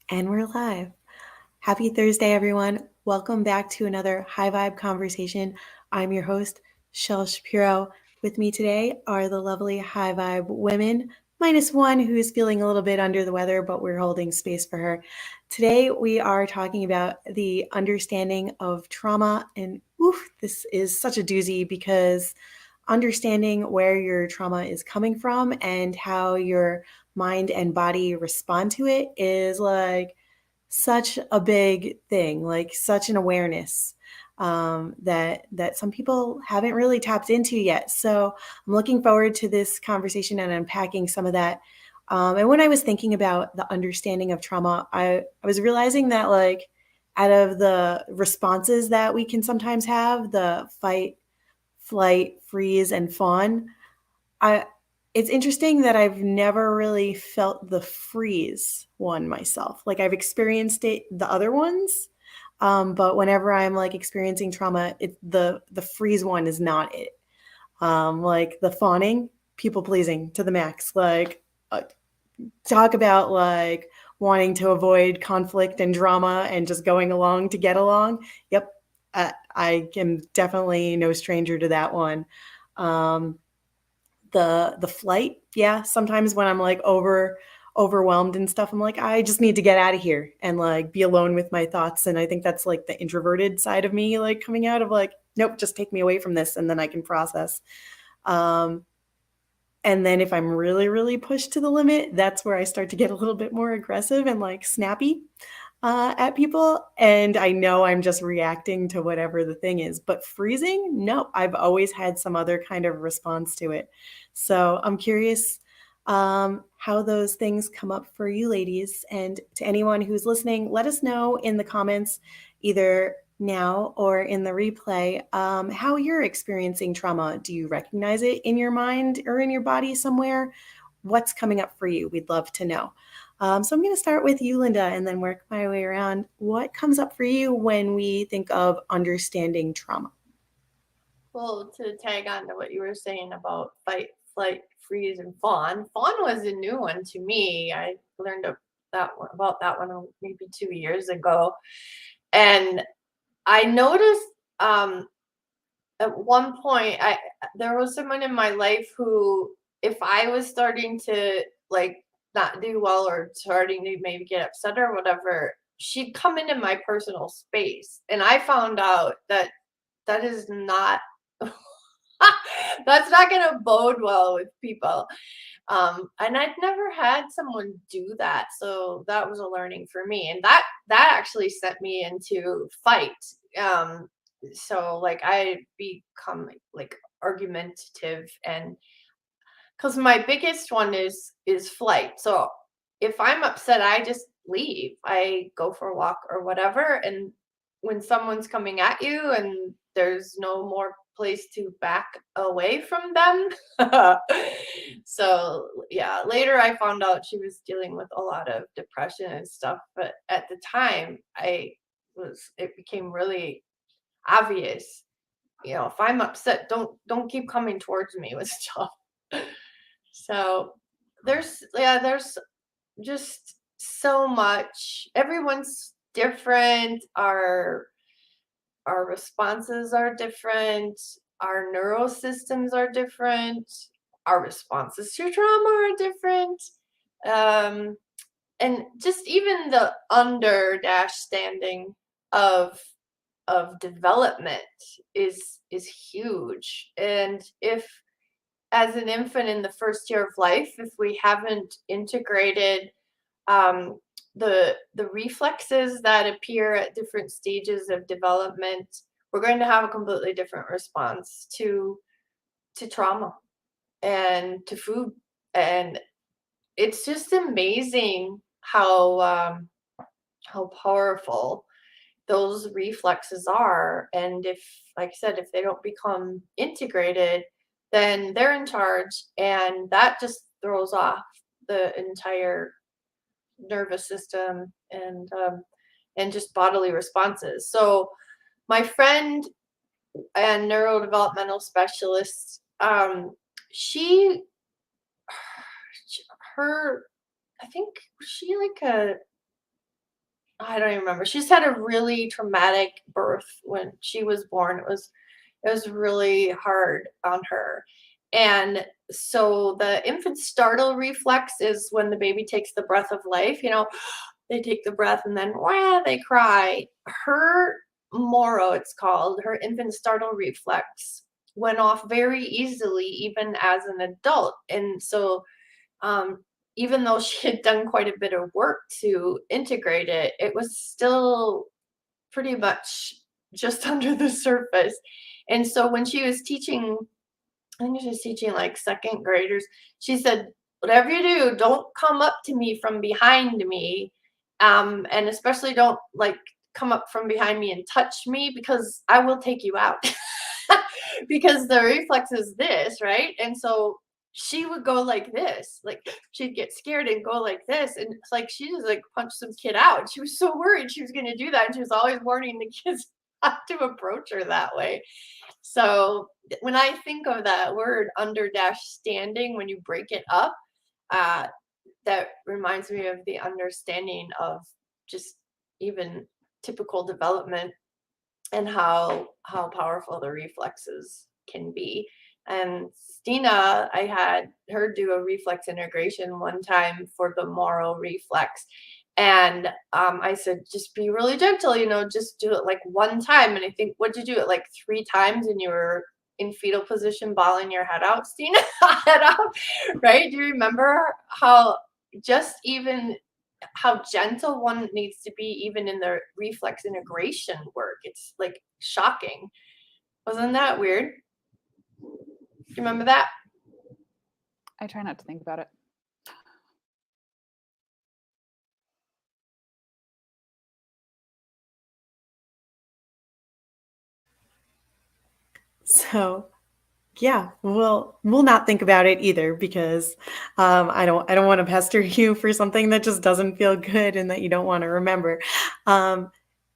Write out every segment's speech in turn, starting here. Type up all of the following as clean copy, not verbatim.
And we're live. Happy Thursday, everyone. Welcome back to another High Vibe Conversation. I'm your host, Shel Shapiro. With me today are the lovely High Vibe women, minus one who is feeling a little bit under the weather, but we're holding space for her. Today, we are talking about the understanding of trauma. And oof, this is such a doozy because understanding where your trauma is coming from and how your mind and body respond to it is like such a big thing, like such an awareness that some people haven't really tapped into yet. So I'm looking forward to this conversation and unpacking some of that. And when I was thinking about the understanding of trauma, I was realizing that like out of the responses that we can sometimes have, the fight, flight, freeze, and fawn, I it's interesting that I've never really felt the freeze one myself. Like I've experienced it the other ones, but whenever I'm like experiencing trauma, the freeze one is not it. Like the fawning, people pleasing to the max. Like talk about like wanting to avoid conflict and drama and just going along to get along. Yep, I am definitely no stranger to that one. Um, the flight, yeah, sometimes when I'm like overwhelmed and stuff, I'm like I just need to get out of here and like be alone with my thoughts. And I think that's like the introverted side of me like coming out of like nope, just take me away from this and then I can process. um and then if I'm really pushed to the limit, that's where I start to get a little bit more aggressive and like snappy at people. And I know I'm just reacting to whatever the thing is. But freezing, no, I've always had some other kind of response to it. So I'm curious how those things come up for you, ladies. And to anyone who's listening, let us know in the comments, either now or in the replay, how you're experiencing trauma. Do you recognize it in your mind or in your body somewhere? What's coming up for you? We'd love to know. So I'm going to start with you, Linda, and then work my way around. What comes up for you when we think of understanding trauma? Well, to tag on to what you were saying about fight, flight, freeze, and fawn. Fawn was a new one to me. I learned about that one maybe 2 years ago, and I noticed at one point I there was someone in my life who, if I was starting to like not do well or starting to maybe get upset or whatever, she'd come into my personal space, and I found out that that is not that's not gonna bode well with people. And I'd never had someone do that, so that was a learning for me, and that actually sent me into fight. Um, so like I become like argumentative, and because my biggest one is flight. So if I'm upset, I just leave. I go for a walk or whatever. And when someone's coming at you and there's no more place to back away from them. So yeah, later I found out she was dealing with a lot of depression and stuff. But at the time, it became really obvious. If I'm upset, don't keep coming towards me with stuff. So there's just so much. Everyone's different. Our responses are different. Our neural systems are different. Our responses to trauma are different. Um, and just even the under dash standing of development is huge. And if as an infant in the first year of life, if we haven't integrated um, the reflexes that appear at different stages of development, we're going to have a completely different response to trauma and to food. And it's just amazing how powerful those reflexes are. And if, like I said, if they don't become integrated, then they're in charge, and that just throws off the entire nervous system and just bodily responses. So my friend and neurodevelopmental specialist, she her I think, was she like I don't even remember. She's had a really traumatic birth when she was born. It was really hard on her. And so the infant startle reflex is when the baby takes the breath of life, they take the breath and then wah, they cry. Her moro, it's called, her infant startle reflex went off very easily, even as an adult. And so um, even though she had done quite a bit of work to integrate it, it was still pretty much just under the surface. And so when she was teaching, I think she was teaching like second graders, she said, whatever you do, don't come up to me from behind me. And especially don't like come up from behind me and touch me because I will take you out. Because the reflex is this, right? And so she would go like this, like she'd get scared and go like this. And it's like she just like punched some kid out. She was so worried she was going to do that. And she was always warning the kids not to approach her that way. So when I think of that word under dash standing, when you break it up, uh, that reminds me of the understanding of just even typical development and how powerful the reflexes can be. And Stina, I had her do a reflex integration one time for the moral reflex. And I said, just be really gentle, just do it like one time. And I think, what'd you do it like 3 times and you were in fetal position, bawling your head out, Stina? Head out, right? Do you remember how just even how gentle one needs to be even in the reflex integration work? It's like shocking. Wasn't that weird? Do you remember that? I try not to think about it. So yeah, we'll not think about it either because I don't want to pester you for something that just doesn't feel good and that you don't want to remember.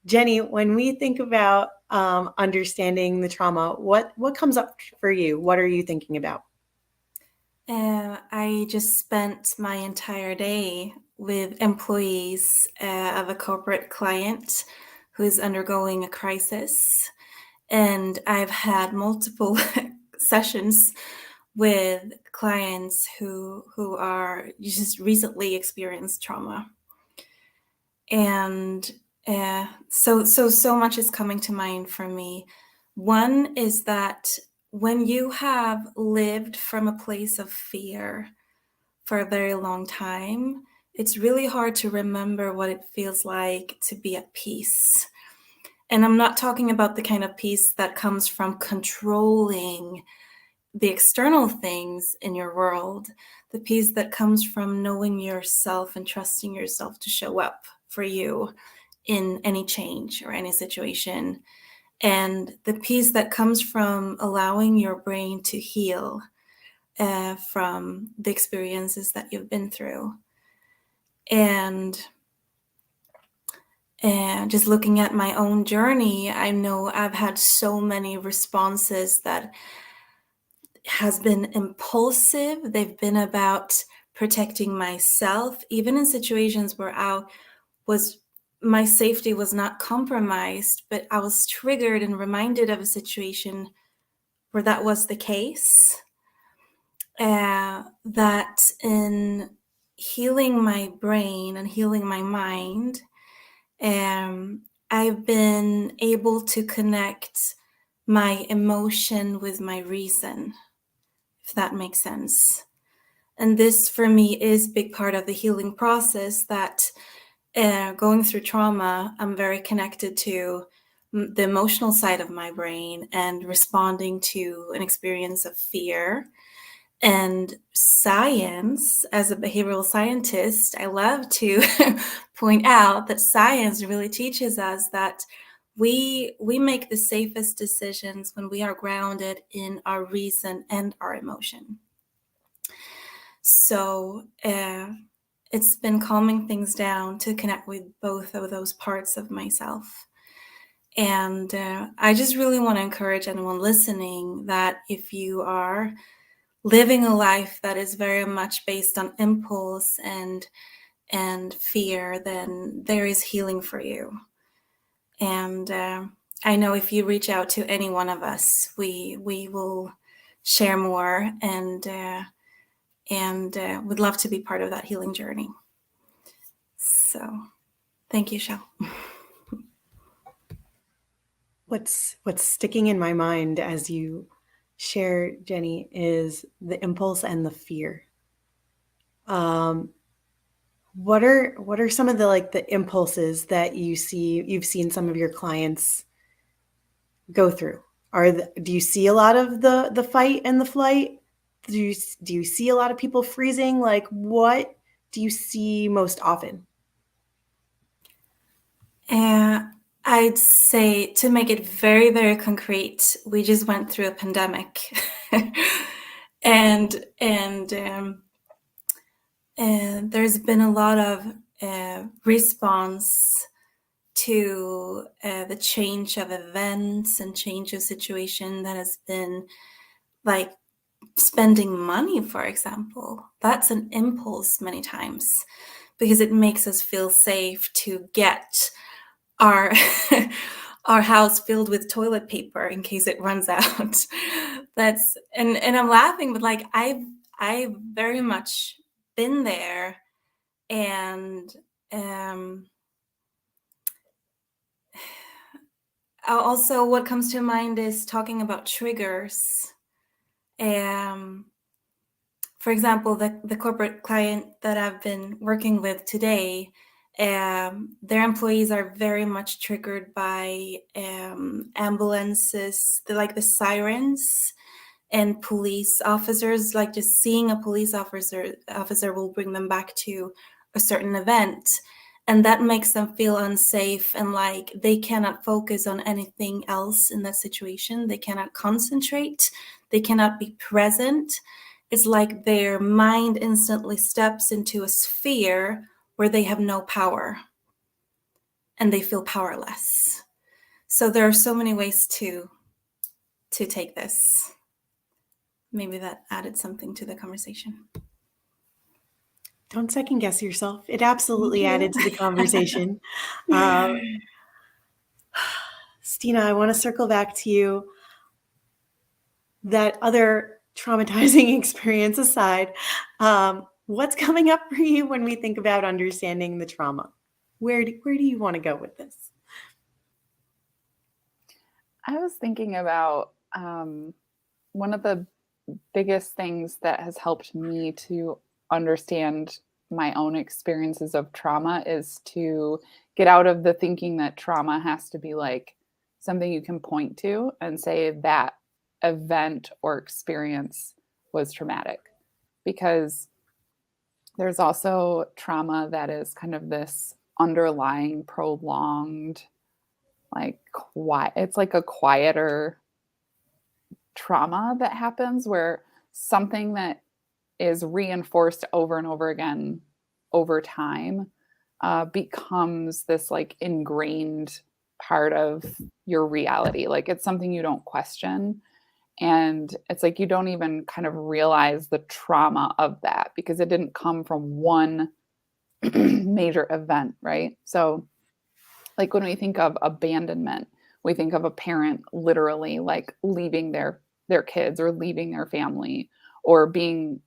Jenny, when we think about understanding the trauma, what comes up for you? What are you thinking about? I just spent my entire day with employees of a corporate client who is undergoing a crisis. And I've had multiple sessions with clients who are just recently experienced trauma. And so much is coming to mind for me. One is that when you have lived from a place of fear for a very long time, it's really hard to remember what it feels like to be at peace. And I'm not talking about the kind of peace that comes from controlling the external things in your world, the peace that comes from knowing yourself and trusting yourself to show up for you in any change or any situation. And the peace that comes from allowing your brain to heal from the experiences that you've been through. And just looking at my own journey, I know I've had so many responses that has been impulsive. They've been about protecting myself, even in situations where my safety was not compromised, but I was triggered and reminded of a situation where that was the case. That in healing my brain and healing my mind, I've been able to connect my emotion with my reason, if that makes sense. And this for me is a big part of the healing process, that going through trauma, I'm very connected to the emotional side of my brain and responding to an experience of fear. And science, as a behavioral scientist, I love to point out that science really teaches us that we make the safest decisions when we are grounded in our reason and our emotion. So it's been calming things down to connect with both of those parts of myself. And I just really want to encourage anyone listening that if you are living a life that is very much based on impulse and and fear, then there is healing for you. And I know if you reach out to any one of us, we will share more and would love to be part of that healing journey. So thank you, Shell. What's sticking in my mind as you share, Jenny, is the impulse and the fear. What are some of the impulses that you've seen some of your clients go through? Do you see a lot of the fight and the flight? Do you see a lot of people freezing? Like, what do you see most often? I'd say, to make it very, very concrete, we just went through a pandemic, and there's been a lot of response to the change of events and change of situation that has been like spending money, for example. That's an impulse many times because it makes us feel safe to get our our house filled with toilet paper in case it runs out. That's and I'm laughing, but like I've very much been there, and also what comes to mind is talking about triggers. For example, the corporate client that I've been working with today, their employees are very much triggered by ambulances, the sirens, and police officers. Like just seeing a police officer will bring them back to a certain event, and that makes them feel unsafe and like they cannot focus on anything else in that situation. They cannot concentrate. They cannot be present. It's like their mind instantly steps into a sphere where they have no power and they feel powerless. So there are so many ways to take this. Maybe that added something to the conversation. Don't second guess yourself. It absolutely added to the conversation. Stina, I want to circle back to you. That other traumatizing experience aside, what's coming up for you when we think about understanding the trauma? Where do you want to go with this? I was thinking about one of the biggest things that has helped me to understand my own experiences of trauma is to get out of the thinking that trauma has to be like something you can point to and say that event or experience was traumatic, because there's also trauma that is kind of this underlying prolonged, like quiet, it's like a quieter trauma that happens where something that is reinforced over and over again over time becomes this like ingrained part of your reality. Like it's something you don't question. And it's like you don't even kind of realize the trauma of that because it didn't come from one major event, right? So like when we think of abandonment, we think of a parent literally like leaving their kids or leaving their family or being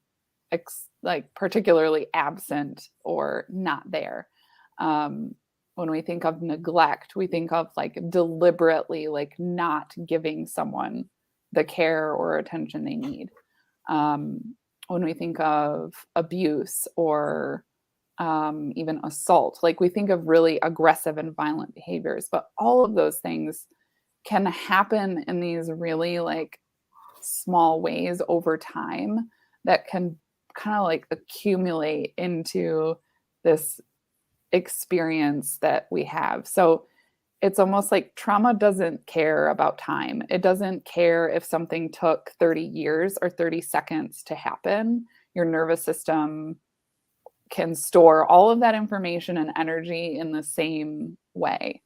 like particularly absent or not there. When we think of neglect, we think of like deliberately like not giving someone the care or attention they need. When we think of abuse or even assault, like we think of really aggressive and violent behaviors, but all of those things can happen in these really like small ways over time that can kind of like accumulate into this experience that we have. So it's almost like trauma doesn't care about time. It doesn't care if something took 30 years or 30 seconds to happen. Your nervous system can store all of that information and energy in the same way.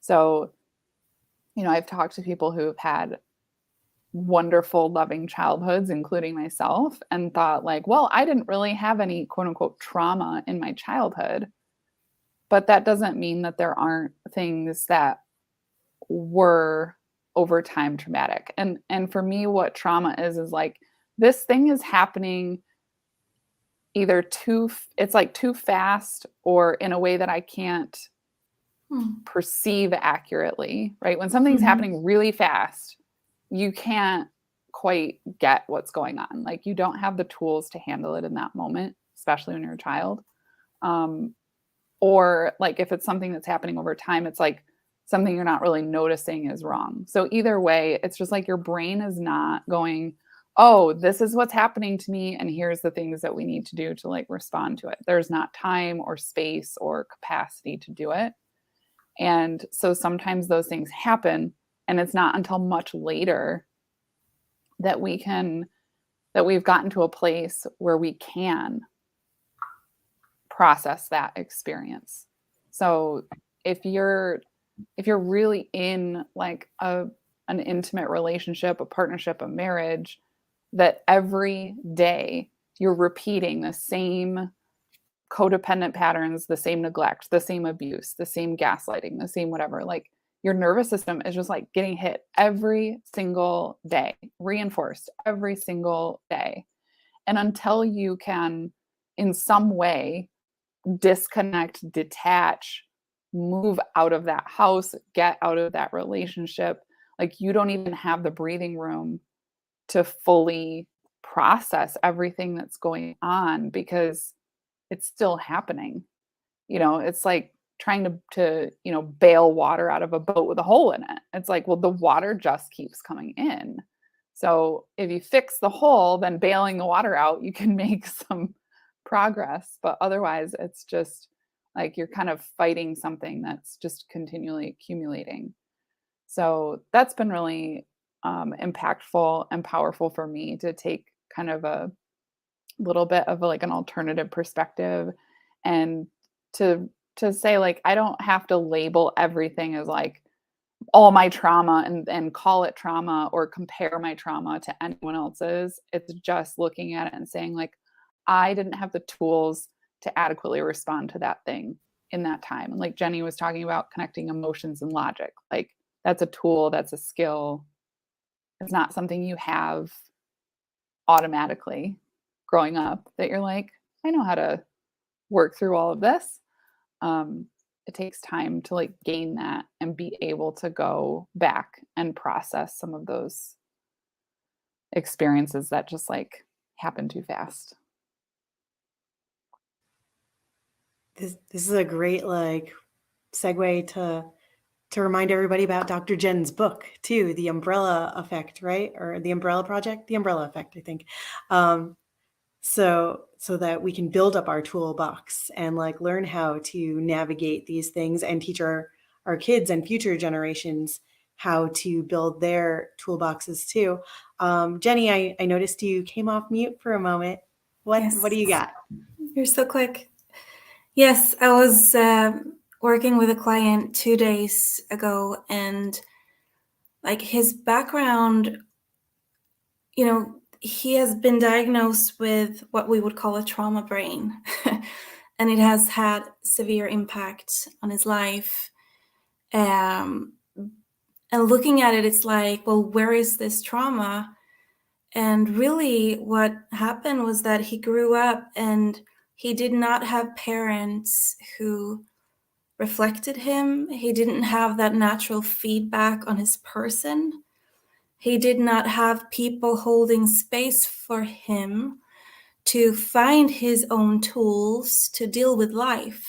So, I've talked to people who've had wonderful, loving childhoods, including myself, and thought like, well, I didn't really have any quote unquote trauma in my childhood. But that doesn't mean that there aren't things that were over time traumatic. And for me, what trauma is like, this thing is happening either it's like too fast or in a way that I can't perceive accurately, right? When something's happening really fast, you can't quite get what's going on. Like you don't have the tools to handle it in that moment, especially when you're a child. Or like if it's something that's happening over time, it's like something you're not really noticing is wrong. So either way, it's just like your brain is not going, oh, this is what's happening to me, and here's the things that we need to do to like respond to it. There's not time or space or capacity to do it. And so sometimes those things happen, and it's not until much later that we've gotten to a place where we can process that experience. So if you're really in like an intimate relationship, a partnership, a marriage, that every day you're repeating the same codependent patterns, the same neglect, the same abuse, the same gaslighting, the same whatever, like your nervous system is just like getting hit every single day, reinforced every single day. And until you can in some way disconnect, detach, move out of that house, get out of that relationship, like you don't even have the breathing room to fully process everything that's going on because it's still happening. You know, it's like trying to bail water out of a boat with a hole in it. It's like, well, the water just keeps coming in. So if you fix the hole, then bailing the water out, you can make some progress. But otherwise, it's just like you're kind of fighting something that's just continually accumulating. So that's been really impactful and powerful for me to take kind of a little bit of like an alternative perspective and to say like I don't have to label everything as like all my trauma and call it trauma or compare my trauma to anyone else's. It's just looking at it and saying like I didn't have the tools to adequately respond to that thing in that time. And like Jenny was talking about connecting emotions and logic, like that's a tool, that's a skill. It's not something you have automatically growing up that you're like, I know how to work through all of this. It takes time to like gain that and be able to go back and process some of those experiences that just happen too fast. This is a great segue to remind everybody about Dr. Jen's book too, The Umbrella Effect, right? Or The Umbrella Project, The Umbrella Effect, I think. So that we can build up our toolbox and learn how to navigate these things and teach our kids and future generations how to build their toolboxes too. Jenny, I noticed you came off mute for a moment. What do you got? You're so quick. Yes, I was working with a client 2 days ago, and his background, he has been diagnosed with what we would call a trauma brain, and it has had severe impact on his life. And looking at it, it's like, well, where is this trauma? And really what happened was that he grew up and he did not have parents who reflected him. He didn't have that natural feedback on his person. He did not have people holding space for him to find his own tools to deal with life.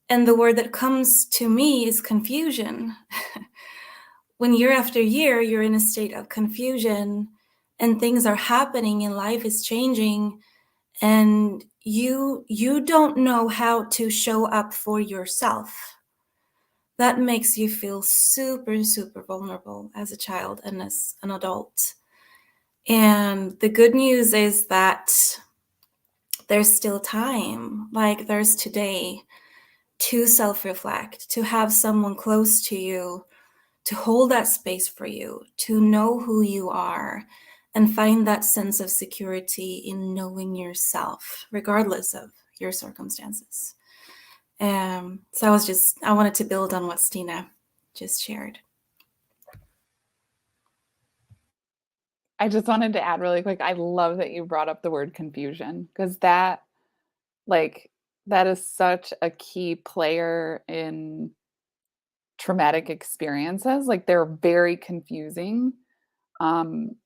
And the word that comes to me is confusion. When year after year, you're in a state of confusion and things are happening and life is changing, and you don't know how to show up for yourself. That makes you feel super, super vulnerable as a child and as an adult. And the good news is that there's still time, there's today, to self-reflect, to have someone close to you to hold that space for you, to know who you are, and find that sense of security in knowing yourself, regardless of your circumstances. So I wanted to build on what Stina just shared. I just wanted to add really quick, I love that you brought up the word confusion, because that is such a key player in traumatic experiences. Like, they're very confusing when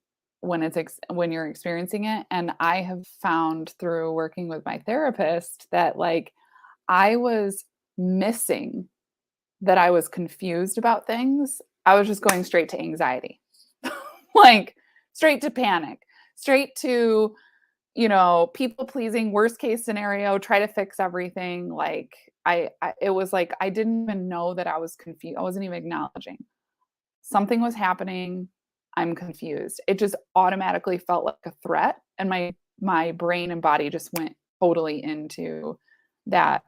you're experiencing it. And I have found through working with my therapist that like I was missing that I was confused about things. I was just going straight to anxiety, like straight to panic, straight to, people pleasing, worst case scenario, try to fix everything. Like it was like, I didn't even know that I was confused. I wasn't even acknowledging something was happening. I'm confused. It just automatically felt like a threat. And my brain and body just went totally into that,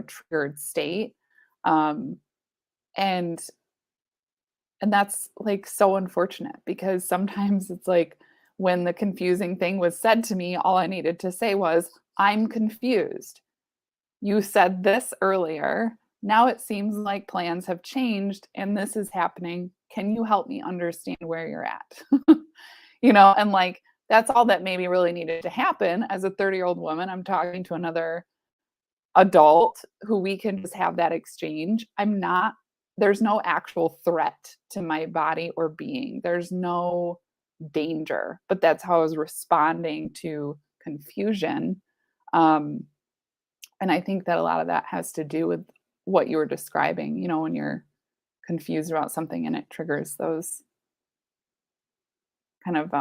triggered state. And that's like so unfortunate, because sometimes it's like when the confusing thing was said to me, all I needed to say was, I'm confused. You said this earlier. Now it seems like plans have changed and this is happening. Can you help me understand where you're at? And like, that's all that maybe really needed to happen. As a 30-year-old woman, I'm talking to another adult who we can just have that exchange. There's no actual threat to my body or being. There's no danger, but that's how I was responding to confusion. And I think that a lot of that has to do with what you were describing, when you're confused about something and it triggers those kind of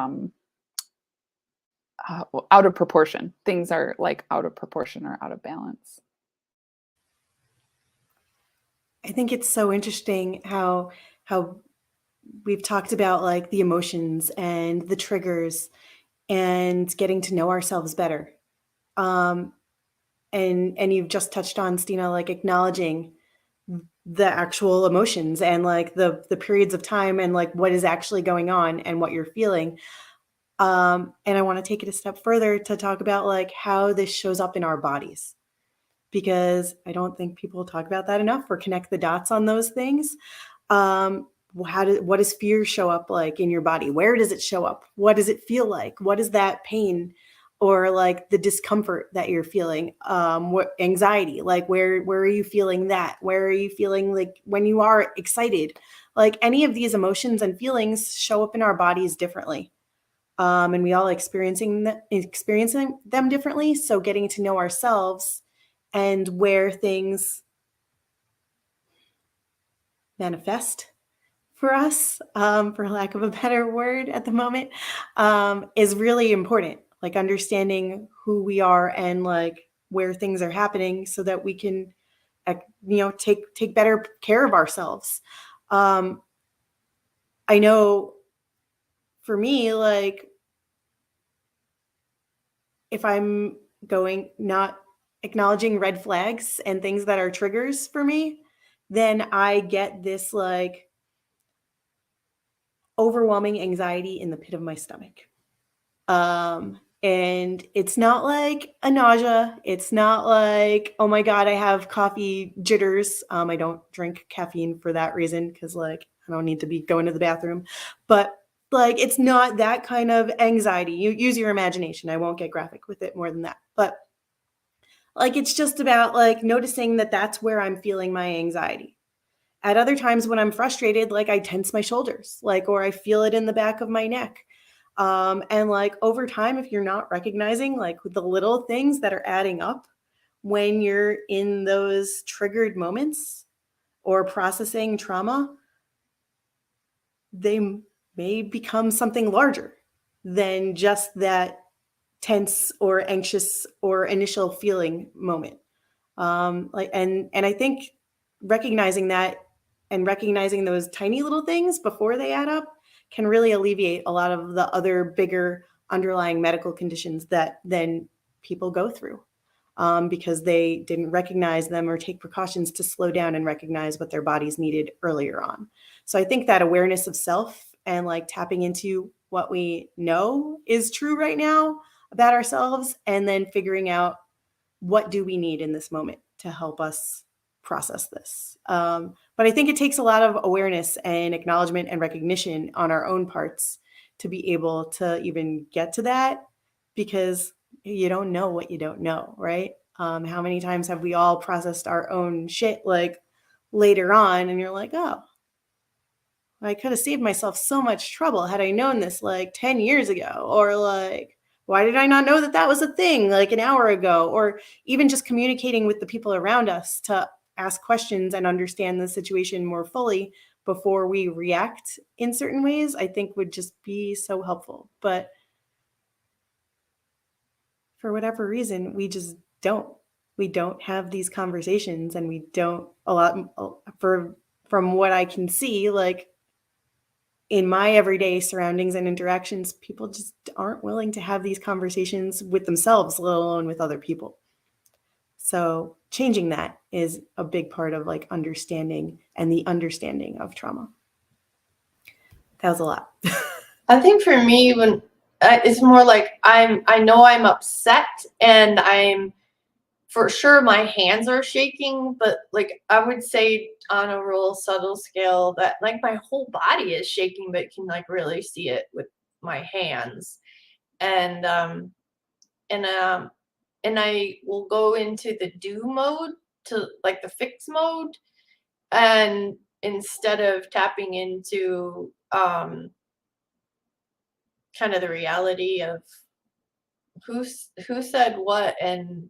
out of proportion. Things are like out of proportion or out of balance. I think it's so interesting how we've talked about like the emotions and the triggers and getting to know ourselves better. And you've just touched on, Stina, like acknowledging the actual emotions and like the periods of time and like what is actually going on and what you're feeling. And I want to take it a step further to talk about like how this shows up in our bodies, because I don't think people talk about that enough or connect the dots on those things. What does fear show up like in your body? Where does it show up? What does it feel like? What is that pain or like the discomfort that you're feeling? What anxiety? Like where are you feeling that? Where are you feeling like when you are excited? Like any of these emotions and feelings show up in our bodies differently. And we all experiencing them differently. So getting to know ourselves and where things manifest for us, for lack of a better word at the moment, is really important. Like understanding who we are and like where things are happening so that we can, take better care of ourselves. I know for me, like if I'm not acknowledging red flags and things that are triggers for me, then I get this like overwhelming anxiety in the pit of my stomach. And it's not like a nausea. It's not like, oh my God, I have coffee jitters. I don't drink caffeine for that reason, because like I don't need to be going to the bathroom. But like it's not that kind of anxiety. You use your imagination. I won't get graphic with it more than that. But like it's just about like noticing that that's where I'm feeling my anxiety. At other times when I'm frustrated, like I tense my shoulders, like, or I feel it in the back of my neck. And like over time, if you're not recognizing like the little things that are adding up when you're in those triggered moments or processing trauma, they may become something larger than just that tense or anxious or initial feeling moment. And I think recognizing that and recognizing those tiny little things before they add up can really alleviate a lot of the other bigger underlying medical conditions that then people go through. because they didn't recognize them or take precautions to slow down and recognize what their bodies needed earlier on. So I think that awareness of self and like tapping into what we know is true right now about ourselves, and then figuring out what do we need in this moment to help us process this. But I think it takes a lot of awareness and acknowledgement and recognition on our own parts to be able to even get to that, because you don't know what you don't know, right? How many times have we all processed our own shit like later on, and you're like, oh, I could have saved myself so much trouble had I known this like 10 years ago, or like, why did I not know that that was a thing like an hour ago? Or even just communicating with the people around us to ask questions and understand the situation more fully before we react in certain ways, I think would just be so helpful. But for whatever reason, we just don't. We don't have these conversations, and we don't from what I can see, like in my everyday surroundings and interactions, people just aren't willing to have these conversations with themselves, let alone with other people. So changing that is a big part of like understanding and the understanding of trauma. That was a lot. I think for me, when it's more like I know I'm upset, and I'm for sure my hands are shaking, but like I would say on a real subtle scale that like my whole body is shaking, but can like really see it with my hands. And and I will go into the do mode, to like the fix mode, and instead of tapping into kind of the reality of who said what, and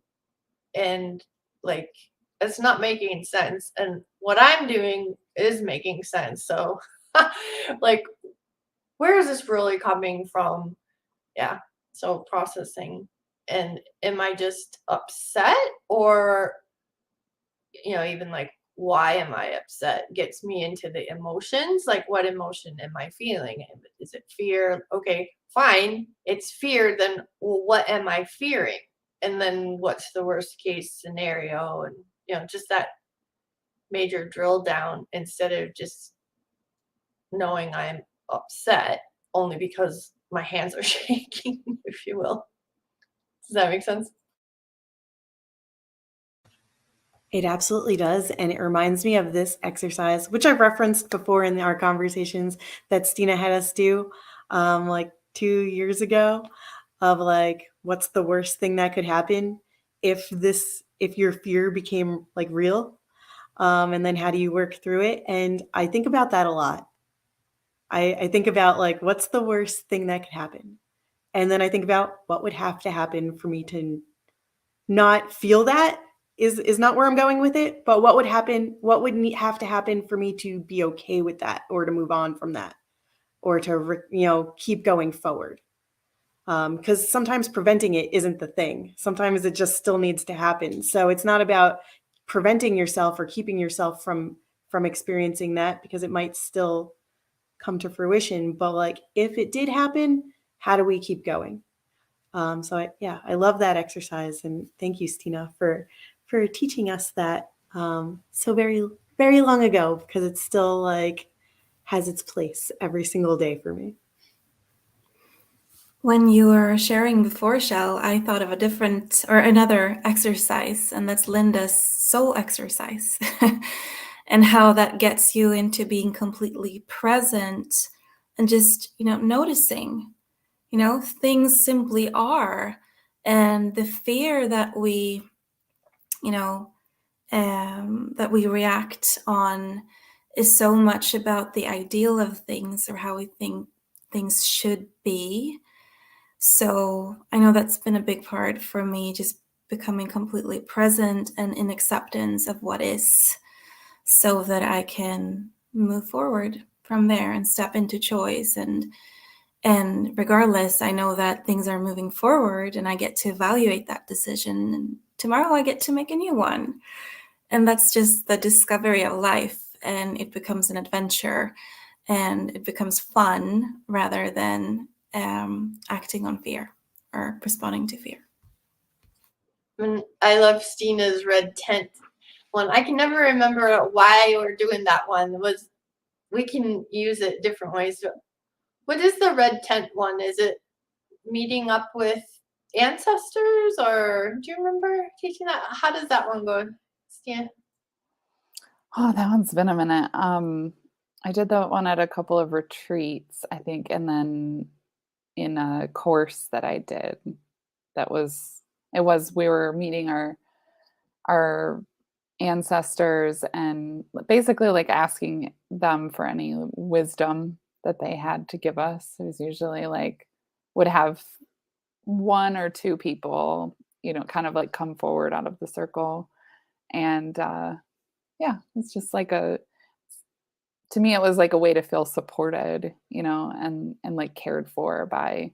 like it's not making sense, and what I'm doing is making sense. So like, where is this really coming from? Yeah. So processing, and am I just upset, or even like, why am I upset, gets me into the emotions, like what emotion am I feeling? Is it fear? Okay, fine, it's fear. Then, well, what am I fearing? And then what's the worst case scenario? And just that major drill down, instead of just knowing I'm upset only because my hands are shaking, if you will. Does that make sense? It absolutely does. And it reminds me of this exercise, which I've referenced before in our conversations that Stina had us do like 2 years ago, of like, what's the worst thing that could happen if your fear became like real? And then how do you work through it? And I think about that a lot. I think about like, what's the worst thing that could happen? And then I think about what would have to happen for me to not feel that is not where I'm going with it, but what would happen, what would have to happen for me to be okay with that, or to move on from that, or to, keep going forward. Because sometimes preventing it isn't the thing. Sometimes it just still needs to happen. So it's not about preventing yourself or keeping yourself from experiencing that, because it might still come to fruition. But like, if it did happen, how do we keep going? So I love that exercise, and thank you, Stina, for teaching us that so very, very long ago, because it still like has its place every single day for me. When you were sharing before, Shell, I thought of another exercise, and that's Linda's soul exercise, and how that gets you into being completely present and just, noticing, things simply are. And the fear that we, that we react on is so much about the ideal of things, or how we think things should be. So I know that's been a big part for me, just becoming completely present and in acceptance of what is, so that I can move forward from there and step into choice. And regardless, I know that things are moving forward, and I get to evaluate that decision. And tomorrow I get to make a new one. And that's just the discovery of life. And it becomes an adventure, and it becomes fun rather than acting on fear or responding to fear. I love Stina's red tent one. I can never remember why we're doing that one. We can use it different ways. What is the red tent one? Is it meeting up with ancestors, or do you remember teaching that? How does that one go, Stina? Oh, that one's been a minute. I did that one at a couple of retreats, I think, and then in a course that I did. We were meeting our ancestors and basically like asking them for any wisdom that they had to give us. It was usually like would have one or two people, kind of like come forward out of the circle. And it's just like to me, it was like a way to feel supported, and like cared for by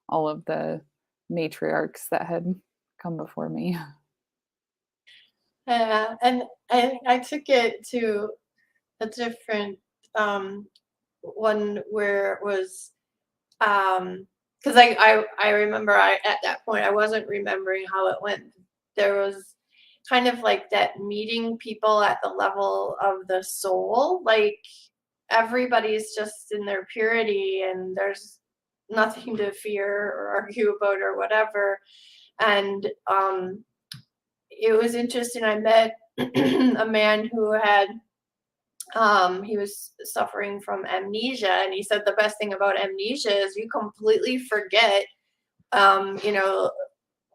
all of the matriarchs that had come before me. And I took it to a different one where it was because I remember at that point I wasn't remembering how it went. There was kind of like that meeting people at the level of the soul, like everybody's just in their purity and there's nothing to fear or argue about or whatever. And it was interesting. I met a man who had he was suffering from amnesia, and he said the best thing about amnesia is you completely forget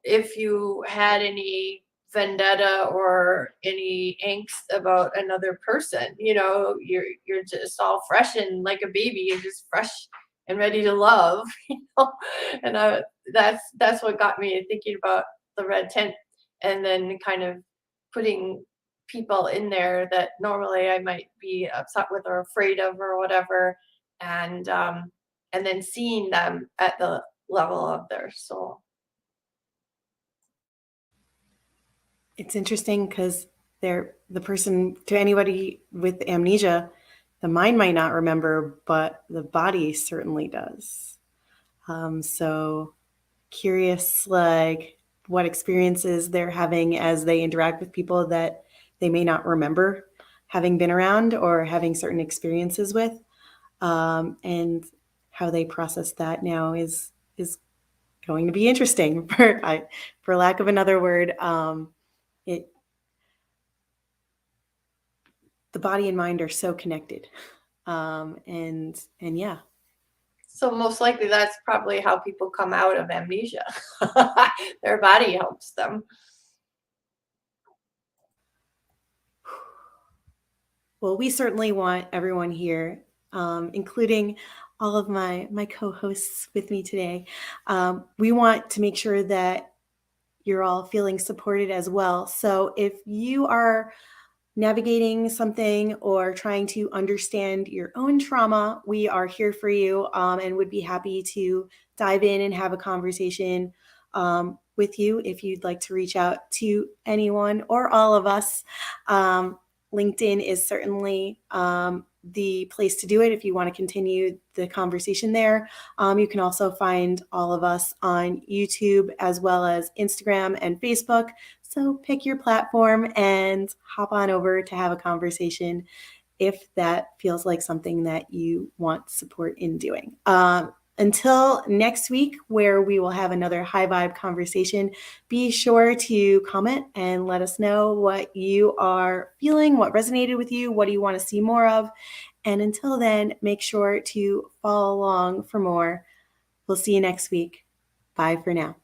if you had any vendetta or any angst about another person. You're just all fresh and like a baby. You're just fresh and ready to love. And that's what got me thinking about the red tent, and then kind of putting people in there that normally I might be upset with or afraid of or whatever, and then seeing them at the level of their soul. It's interesting because the person, to anybody with amnesia, the mind might not remember, but the body certainly does. So curious, like what experiences they're having as they interact with people that they may not remember having been around or having certain experiences with, and how they process that now is going to be interesting. For lack of another word, the body and mind are so connected, and yeah. So most likely that's probably how people come out of amnesia. Their body helps them. Well, we certainly want everyone here, including all of my co-hosts with me today. We want to make sure that you're all feeling supported as well. So if you are navigating something or trying to understand your own trauma, we are here for you, and would be happy to dive in and have a conversation with you if you'd like to reach out to anyone or all of us. LinkedIn is certainly the place to do it if you want to continue the conversation there. You can also find all of us on YouTube as well as Instagram and Facebook. So pick your platform and hop on over to have a conversation if that feels like something that you want support in doing. Until next week, where we will have another high vibe conversation, be sure to comment and let us know what you are feeling, what resonated with you, what do you want to see more of. And until then, make sure to follow along for more. We'll see you next week. Bye for now.